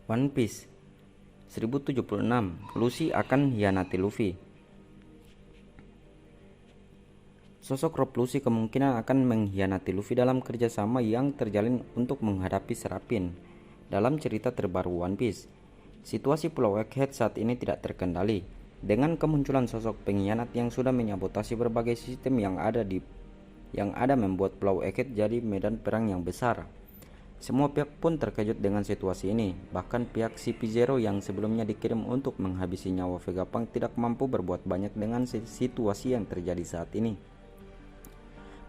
One Piece 1076, Luffy akan hianati Luffy. Sosok Rob Lucci kemungkinan akan mengkhianati Luffy dalam kerjasama yang terjalin untuk menghadapi Serapin. Dalam cerita terbaru One Piece, situasi Pulau Egghead saat ini tidak terkendali dengan kemunculan sosok pengkhianat yang sudah menyabotasi berbagai sistem yang ada membuat Pulau Egghead jadi medan perang yang besar. Semua pihak pun terkejut dengan situasi ini, bahkan pihak CP0 yang sebelumnya dikirim untuk menghabisi nyawa Vegapunk tidak mampu berbuat banyak dengan situasi yang terjadi saat ini.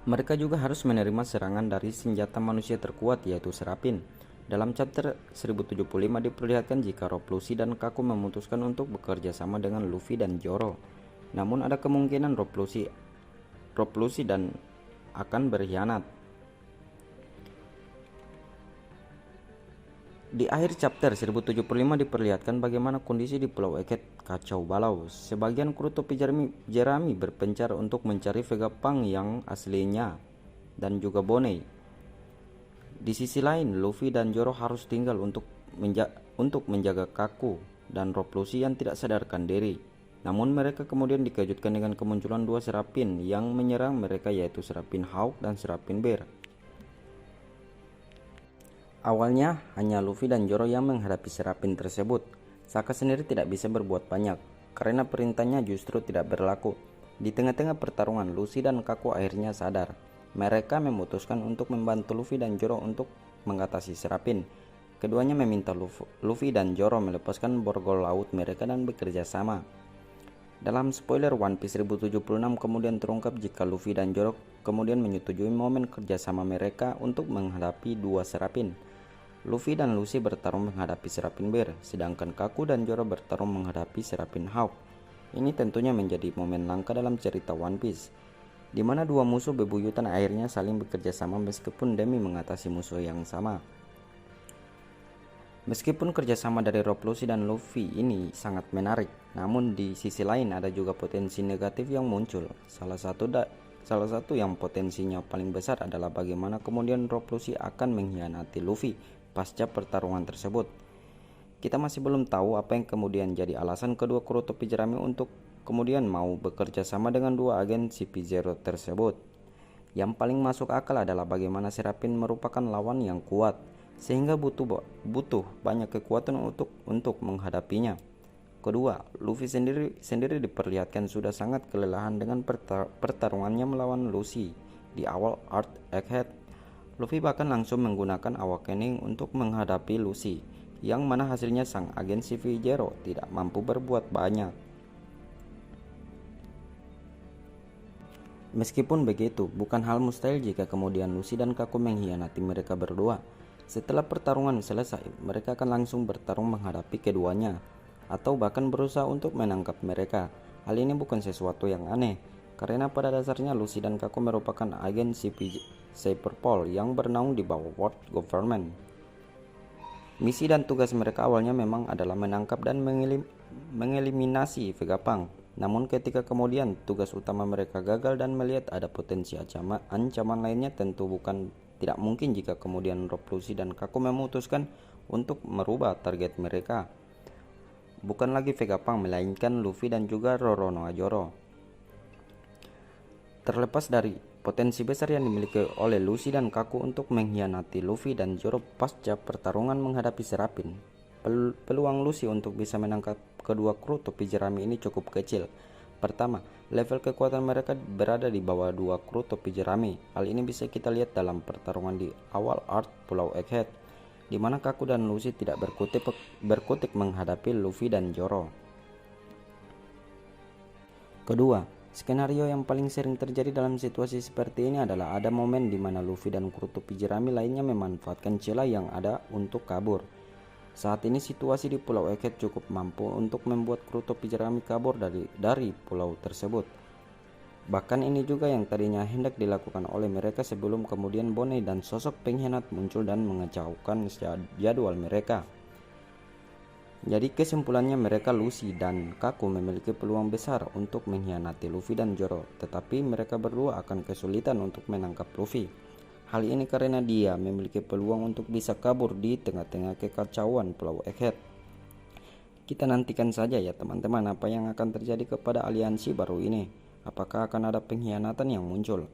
Mereka juga harus menerima serangan dari senjata manusia terkuat yaitu Serapin. Dalam chapter 1075 diperlihatkan jika Rob Lucci dan Kaku memutuskan untuk bekerja sama dengan Luffy dan Zoro. Namun ada kemungkinan Rob Lucci dan akan berkhianat. Di akhir chapter 1075 diperlihatkan bagaimana kondisi di Pulau Egghead kacau balau. Sebagian kru topi jerami berpencar untuk mencari Vegapunk yang aslinya dan juga Bonnie. Di sisi lain, Luffy dan Zoro harus tinggal untuk menjaga Kaku dan Rob Lucci yang tidak sadarkan diri. Namun mereka kemudian dikejutkan dengan kemunculan dua Serapin yang menyerang mereka yaitu Serapin Hawk dan Serapin Bear. Awalnya hanya Luffy dan Zoro yang menghadapi Serapin tersebut. Saka sendiri tidak bisa berbuat banyak karena perintahnya justru tidak berlaku. Di tengah-tengah pertarungan, Lucci dan Kaku akhirnya sadar. Mereka memutuskan untuk membantu Luffy dan Zoro untuk mengatasi Serapin. Keduanya meminta Luffy dan Zoro melepaskan borgol laut mereka dan bekerja sama. Dalam spoiler One Piece 1076 kemudian terungkap jika Luffy dan Zoro kemudian menyetujui momen kerjasama mereka untuk menghadapi dua Serapin. Luffy dan Lucci bertarung menghadapi Serapin Bear, sedangkan Kaku dan Zoro bertarung menghadapi Serapin Hawk. Ini tentunya menjadi momen langka dalam cerita One Piece, di mana dua musuh bebuyutan akhirnya saling bekerja sama meskipun demi mengatasi musuh yang sama. Meskipun kerjasama dari Rob Lucci dan Luffy ini sangat menarik, namun di sisi lain ada juga potensi negatif yang muncul. Salah satu yang potensinya paling besar adalah bagaimana kemudian Rob Lucci akan mengkhianati Luffy pasca pertarungan tersebut. Kita masih belum tahu apa yang kemudian jadi alasan kedua kru topi jerami untuk kemudian mau bekerja sama dengan dua agen CP0 tersebut. Yang paling masuk akal adalah bagaimana Serapin merupakan lawan yang kuat, sehingga butuh banyak kekuatan untuk menghadapinya. Kedua, Luffy sendiri diperlihatkan sudah sangat kelelahan dengan pertarungannya melawan Lucci di awal Earth Egghead. Luffy bahkan langsung menggunakan Awakening untuk menghadapi Lucci, yang mana hasilnya sang agen CP0 tidak mampu berbuat banyak. Meskipun begitu, bukan hal mustahil jika kemudian Lucci dan Kaku mengkhianati mereka berdua. Setelah pertarungan selesai, mereka akan langsung bertarung menghadapi keduanya, atau bahkan berusaha untuk menangkap mereka. Hal ini bukan sesuatu yang aneh, karena pada dasarnya Lucci dan Kaku merupakan agen Cyberpol yang bernaung di bawah World Government. Misi dan tugas mereka awalnya memang adalah menangkap dan mengeliminasi Vegapunk. Namun ketika kemudian tugas utama mereka gagal dan melihat ada potensi ancaman lainnya, tentu tidak mungkin jika kemudian Rob Lucci dan Kaku memutuskan untuk merubah target mereka. Bukan lagi Vegapunk, melainkan Luffy dan juga Roronoa-Zoro. Terlepas dari potensi besar yang dimiliki oleh Lucci dan Kaku untuk mengkhianati Luffy dan Zoro pasca pertarungan menghadapi Serapin, peluang Lucci untuk bisa menangkap kedua kru topi jerami ini cukup kecil. Pertama, level kekuatan mereka berada di bawah dua kru topi jerami. Hal ini bisa kita lihat dalam pertarungan di awal Earth Pulau Egghead, di mana Kaku dan Lucci tidak berkutik menghadapi Luffy dan Zoro. Kedua, skenario yang paling sering terjadi dalam situasi seperti ini adalah ada momen di mana Luffy dan kru topi jerami lainnya memanfaatkan celah yang ada untuk kabur. Saat ini situasi di Pulau Egghead cukup mampu untuk membuat kru topi jerami kabur dari pulau tersebut. Bahkan ini juga yang tadinya hendak dilakukan oleh mereka sebelum kemudian Bonnie dan sosok pengkhianat muncul dan mengacaukan jadwal mereka. Jadi kesimpulannya mereka Luffy dan Kaku memiliki peluang besar untuk mengkhianati Luffy dan Zoro, tetapi mereka berdua akan kesulitan untuk menangkap Luffy. Hal ini karena dia memiliki peluang untuk bisa kabur di tengah-tengah kekacauan Pulau Egghead. Kita nantikan saja ya teman-teman apa yang akan terjadi kepada aliansi baru ini. Apakah akan ada pengkhianatan yang muncul?